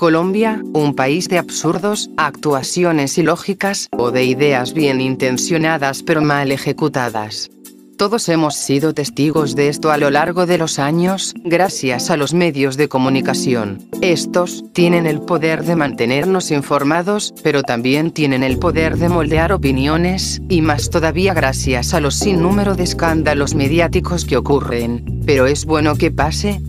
Colombia, un país de absurdos, actuaciones ilógicas, o de ideas bien intencionadas pero mal ejecutadas. Todos hemos sido testigos de esto a lo largo de los años, gracias a los medios de comunicación. Estos tienen el poder de mantenernos informados, pero también tienen el poder de moldear opiniones, y más todavía gracias a los sinnúmero de escándalos mediáticos que ocurren. Pero es bueno que pase,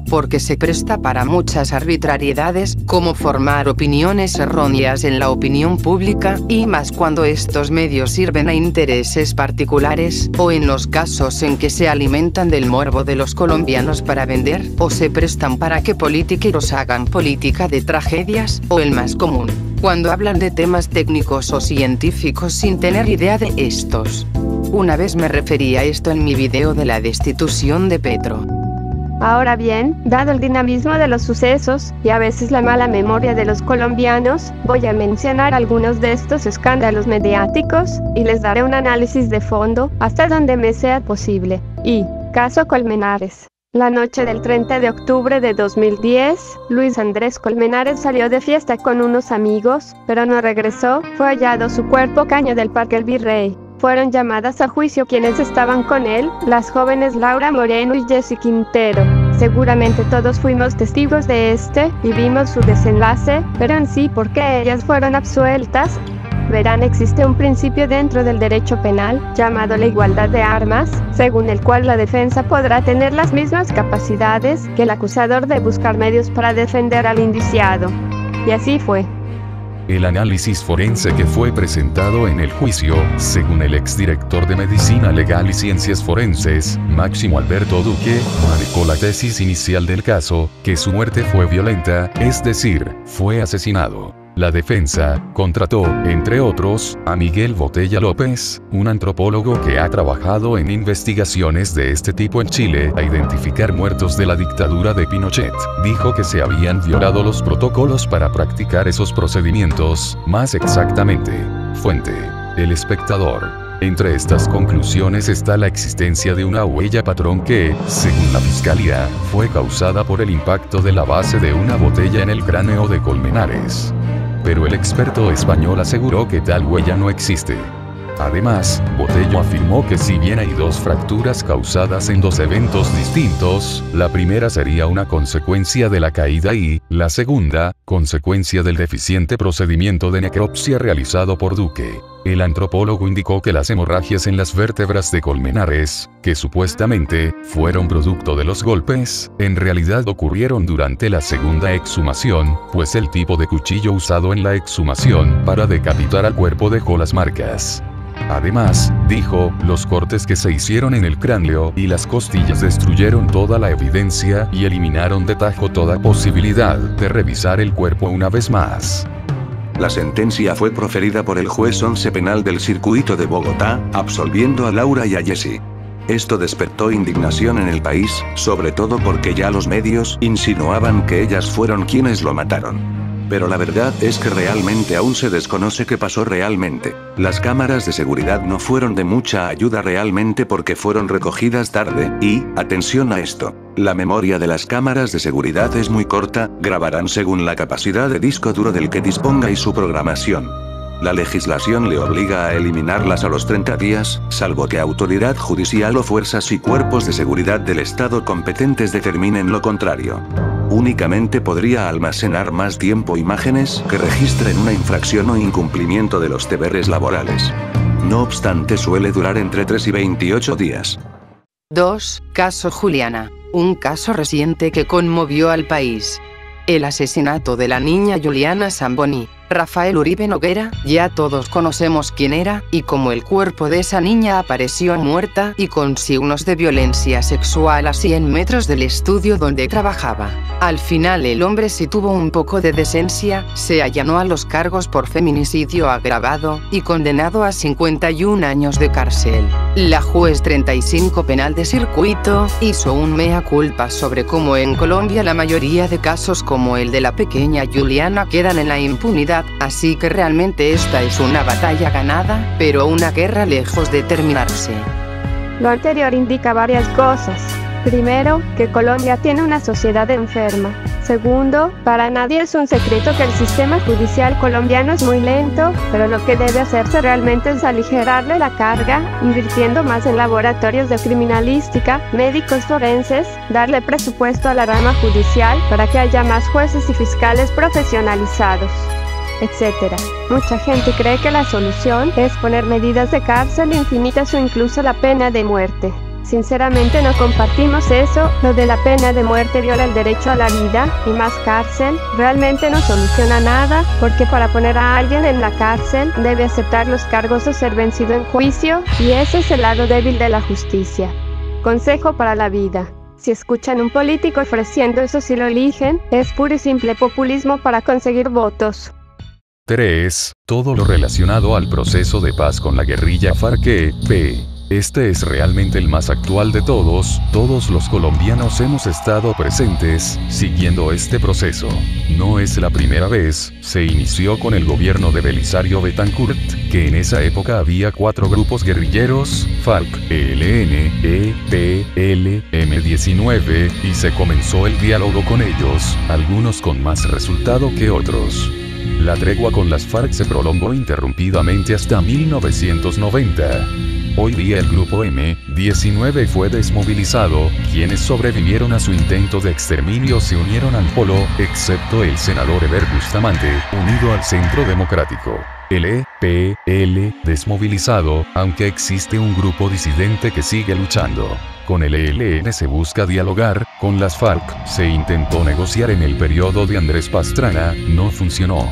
porque se presta para muchas arbitrariedades, como formar opiniones erróneas en la opinión pública, y más cuando estos medios sirven a intereses particulares, o en los casos en que se alimentan del morbo de los colombianos para vender, o se prestan para que politiqueros hagan política de tragedias, o el más común, cuando hablan de temas técnicos o científicos sin tener idea de estos. Una vez me referí a esto en mi video de la destitución de Petro. Ahora bien, dado el dinamismo de los sucesos, y a veces la mala memoria de los colombianos, voy a mencionar algunos de estos escándalos mediáticos, y les daré un análisis de fondo, hasta donde me sea posible. Caso Colmenares. La noche del 30 de octubre de 2010, Luis Andrés Colmenares salió de fiesta con unos amigos, pero no regresó. Fue hallado su cuerpo caño del Parque El Virrey. Fueron llamadas a juicio quienes estaban con él, las jóvenes Laura Moreno y Jessy Quintero. Seguramente todos fuimos testigos de y vimos su desenlace, pero en sí, ¿por qué ellas fueron absueltas? Verán, existe un principio dentro del derecho penal, llamado la igualdad de armas, según el cual la defensa podrá tener las mismas capacidades que el acusador de buscar medios para defender al indiciado. Y así fue. El análisis forense que fue presentado en el juicio, según el exdirector de Medicina Legal y Ciencias Forenses, Máximo Alberto Duque, marcó la tesis inicial del caso, que su muerte fue violenta, es decir, fue asesinado. La defensa contrató, entre otros, a Miguel Botella López, un antropólogo que ha trabajado en investigaciones de este tipo en Chile, a identificar muertos de la dictadura de Pinochet. Dijo que se habían violado los protocolos para practicar esos procedimientos, más exactamente. Fuente: El Espectador. Entre estas conclusiones está la existencia de una huella patrón que, según la fiscalía, fue causada por el impacto de la base de una botella en el cráneo de Colmenares. Pero el experto español aseguró que tal huella no existe. Además, Botello afirmó que si bien hay dos fracturas causadas en dos eventos distintos, la primera sería una consecuencia de la caída y, la segunda, consecuencia del deficiente procedimiento de necropsia realizado por Duque. El antropólogo indicó que las hemorragias en las vértebras de Colmenares, que supuestamente fueron producto de los golpes, en realidad ocurrieron durante la segunda exhumación, pues el tipo de cuchillo usado en la exhumación para decapitar al cuerpo dejó las marcas. Además, dijo, los cortes que se hicieron en el cráneo y las costillas destruyeron toda la evidencia y eliminaron de tajo toda posibilidad de revisar el cuerpo una vez más. La sentencia fue proferida por el juez 11 penal del circuito de Bogotá, absolviendo a Laura y a Jessy. Esto despertó indignación en el país, sobre todo porque ya los medios insinuaban que ellas fueron quienes lo mataron. Pero la verdad es que realmente aún se desconoce qué pasó realmente. Las cámaras de seguridad no fueron de mucha ayuda realmente porque fueron recogidas tarde, y, atención a esto, la memoria de las cámaras de seguridad es muy corta, grabarán según la capacidad de disco duro del que disponga y su programación. La legislación le obliga a eliminarlas a los 30 días, salvo que autoridad judicial o fuerzas y cuerpos de seguridad del Estado competentes determinen lo contrario. Únicamente podría almacenar más tiempo imágenes que registren una infracción o incumplimiento de los deberes laborales. No obstante, suele durar entre 3 y 28 días. 2. Caso Juliana. Un caso reciente que conmovió al país. El asesinato de la niña Juliana Zamboni. Rafael Uribe Noguera, ya todos conocemos quién era, y cómo el cuerpo de esa niña apareció muerta y con signos de violencia sexual a 100 metros del estudio donde trabajaba. Al final el hombre, si tuvo un poco de decencia, se allanó a los cargos por feminicidio agravado, y condenado a 51 años de cárcel. La juez 35 penal de circuito, hizo un mea culpa sobre cómo en Colombia la mayoría de casos como el de la pequeña Juliana quedan en la impunidad. Así que realmente esta es una batalla ganada, pero una guerra lejos de terminarse. Lo anterior indica varias cosas. Primero, que Colombia tiene una sociedad enferma. Segundo, para nadie es un secreto que el sistema judicial colombiano es muy lento, pero lo que debe hacerse realmente es aligerarle la carga, invirtiendo más en laboratorios de criminalística, médicos forenses, darle presupuesto a la rama judicial para que haya más jueces y fiscales profesionalizados, etc. Mucha gente cree que la solución es poner medidas de cárcel infinitas o incluso la pena de muerte. Sinceramente no compartimos eso. Lo de la pena de muerte viola el derecho a la vida, y más cárcel realmente no soluciona nada, porque para poner a alguien en la cárcel debe aceptar los cargos o ser vencido en juicio, y ese es el lado débil de la justicia. Consejo para la vida: si escuchan un político ofreciendo eso, si lo eligen, es puro y simple populismo para conseguir votos. 3. Todo lo relacionado al proceso de paz con la guerrilla FARC-EP. Este es realmente el más actual de todos los colombianos hemos estado presentes, siguiendo este proceso. No es la primera vez, se inició con el gobierno de Belisario Betancur, que en esa época había 4 grupos guerrilleros, FARC, ELN, EPL, M19, y se comenzó el diálogo con ellos, algunos con más resultado que otros. La tregua con las FARC se prolongó interrumpidamente hasta 1990. Hoy día el grupo M19 fue desmovilizado, quienes sobrevivieron a su intento de exterminio se unieron al polo, excepto el senador Eber Bustamante, unido al Centro Democrático. El EPL desmovilizado, aunque existe un grupo disidente que sigue luchando. Con el ELN se busca dialogar, con las FARC se intentó negociar en el periodo de Andrés Pastrana, no funcionó.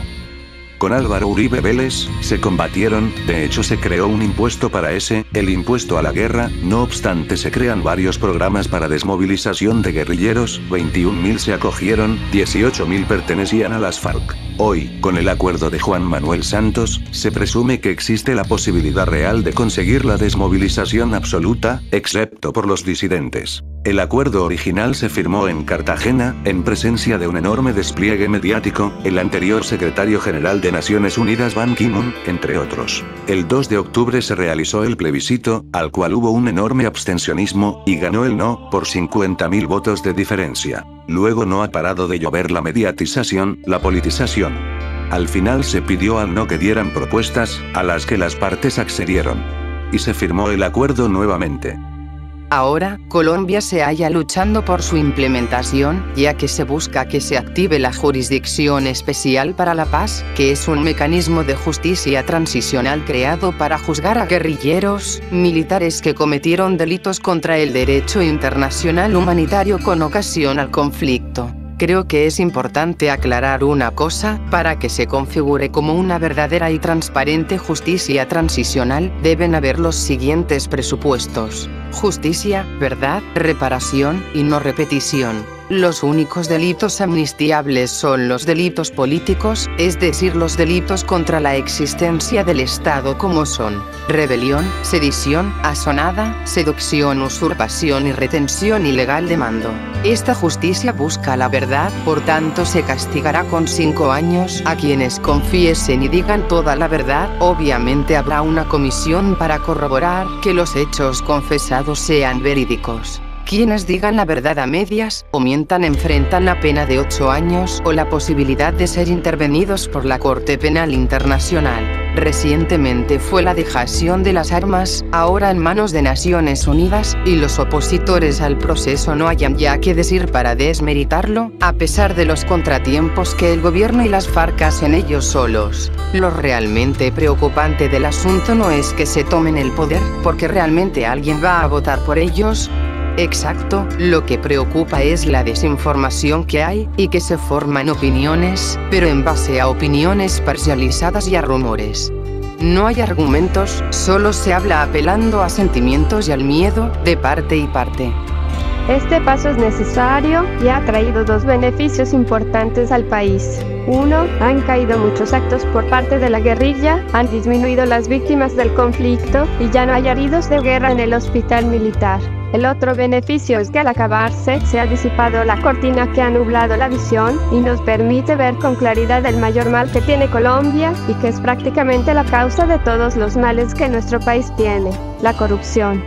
Con Álvaro Uribe Vélez, se combatieron, de hecho se creó un impuesto para el impuesto a la guerra, no obstante se crean varios programas para desmovilización de guerrilleros, 21.000 se acogieron, 18.000 pertenecían a las FARC. Hoy, con el acuerdo de Juan Manuel Santos, se presume que existe la posibilidad real de conseguir la desmovilización absoluta, excepto por los disidentes. El acuerdo original se firmó en Cartagena, en presencia de un enorme despliegue mediático, el anterior secretario general de Naciones Unidas Ban Ki-moon, entre otros. El 2 de octubre se realizó el plebiscito, al cual hubo un enorme abstencionismo, y ganó el no, por 50.000 votos de diferencia. Luego no ha parado de llover la mediatización, la politización. Al final se pidió al no que dieran propuestas, a las que las partes accedieron. Y se firmó el acuerdo nuevamente. Ahora, Colombia se halla luchando por su implementación, ya que se busca que se active la Jurisdicción Especial para la Paz, que es un mecanismo de justicia transicional creado para juzgar a guerrilleros, militares que cometieron delitos contra el derecho internacional humanitario con ocasión al conflicto. Creo que es importante aclarar una cosa: para que se configure como una verdadera y transparente justicia transicional, deben haber los siguientes presupuestos: justicia, verdad, reparación y no repetición. Los únicos delitos amnistiables son los delitos políticos, es decir, los delitos contra la existencia del Estado, como son rebelión, sedición, asonada, seducción, usurpación y retención ilegal de mando. Esta justicia busca la verdad, por tanto se castigará con 5 años a quienes confiesen y digan toda la verdad. Obviamente habrá una comisión para corroborar que los hechos confesados sean verídicos. Quienes digan la verdad a medias o mientan enfrentan la pena de 8 años o la posibilidad de ser intervenidos por la Corte Penal Internacional. Recientemente fue la dejación de las armas, ahora en manos de Naciones Unidas, y los opositores al proceso no hayan ya que decir para desmeritarlo, a pesar de los contratiempos que el gobierno y las FARC hacen ellos solos. Lo realmente preocupante del asunto no es que se tomen el poder, porque realmente alguien va a votar por ellos. Exacto, lo que preocupa es la desinformación que hay, y que se forman opiniones, pero en base a opiniones parcializadas y a rumores. No hay argumentos, solo se habla apelando a sentimientos y al miedo, de parte y parte. Este paso es necesario y ha traído 2 beneficios importantes al país. 1. Han caído muchos actos por parte de la guerrilla, han disminuido las víctimas del conflicto, y ya no hay heridos de guerra en el hospital militar. El otro beneficio es que al acabarse, se ha disipado la cortina que ha nublado la visión, y nos permite ver con claridad el mayor mal que tiene Colombia, y que es prácticamente la causa de todos los males que nuestro país tiene: la corrupción.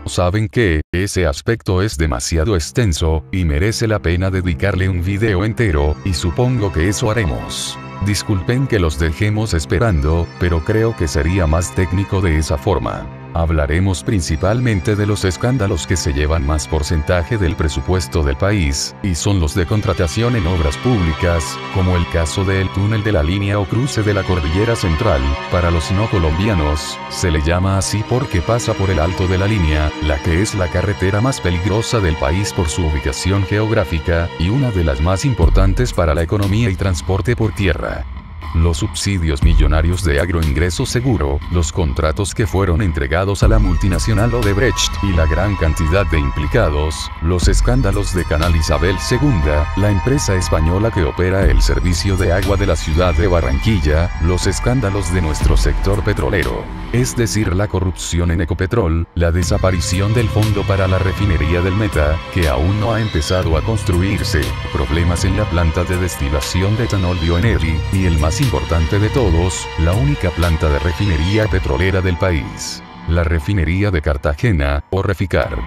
Saben que, ese aspecto es demasiado extenso, y merece la pena dedicarle un video entero, y supongo que eso haremos. Disculpen que los dejemos esperando, pero creo que sería más técnico de esa forma. Hablaremos principalmente de los escándalos que se llevan más porcentaje del presupuesto del país, y son los de contratación en obras públicas, como el caso del túnel de la línea o cruce de la Cordillera Central. Para los no colombianos, se le llama así porque pasa por el alto de la línea, la que es la carretera más peligrosa del país por su ubicación geográfica, y una de las más importantes para la economía y transporte por tierra. Los subsidios millonarios de Agroingreso Seguro, los contratos que fueron entregados a la multinacional Odebrecht y la gran cantidad de implicados, los escándalos de Canal Isabel II, la empresa española que opera el servicio de agua de la ciudad de Barranquilla, los escándalos de nuestro sector petrolero, es decir, la corrupción en Ecopetrol, la desaparición del fondo para la refinería del Meta, que aún no ha empezado a construirse, problemas en la planta de destilación de etanol Bioenergy, y el más importante de todos, la única planta de refinería petrolera del país, la refinería de Cartagena, o Reficar.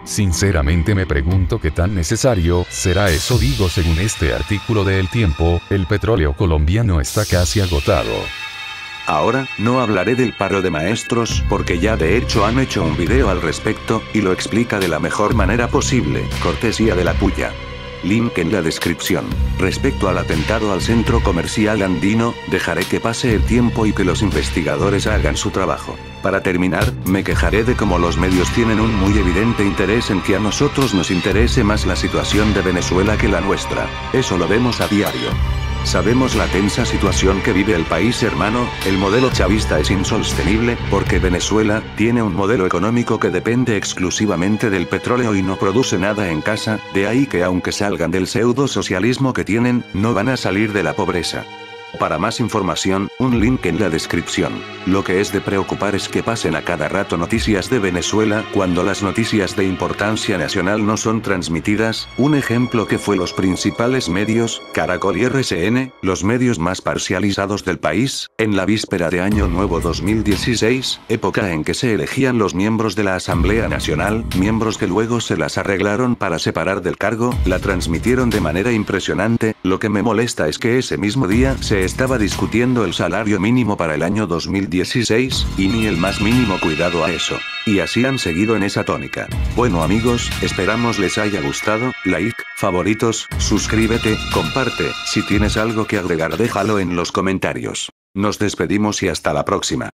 Sinceramente me pregunto qué tan necesario será eso. Digo, según este artículo de El Tiempo, el petróleo colombiano está casi agotado. Ahora, no hablaré del paro de maestros porque ya de hecho han hecho un video al respecto, y lo explica de la mejor manera posible, cortesía de La Puya. Link en la descripción. Respecto al atentado al centro comercial andino, dejaré que pase el tiempo y que los investigadores hagan su trabajo. Para terminar, me quejaré de cómo los medios tienen un muy evidente interés en que a nosotros nos interese más la situación de Venezuela que la nuestra. Eso lo vemos a diario. Sabemos la tensa situación que vive el país hermano, el modelo chavista es insostenible, porque Venezuela tiene un modelo económico que depende exclusivamente del petróleo y no produce nada en casa, de ahí que aunque salgan del pseudo socialismo que tienen, no van a salir de la pobreza. Para más información, un link en la descripción. Lo que es de preocupar es que pasen a cada rato noticias de Venezuela cuando las noticias de importancia nacional no son transmitidas. Un ejemplo que fue los principales medios, Caracol y RCN, los medios más parcializados del país, en la víspera de Año Nuevo 2016, época en que se elegían los miembros de la Asamblea Nacional, miembros que luego se las arreglaron para separar del cargo, la transmitieron de manera impresionante. Lo que me molesta es que ese mismo día se estaba discutiendo el salario mínimo para el año 2016, y ni el más mínimo cuidado a eso. Y así han seguido en esa tónica. Bueno amigos, esperamos les haya gustado, like, favoritos, suscríbete, comparte, si tienes algo que agregar déjalo en los comentarios. Nos despedimos y hasta la próxima.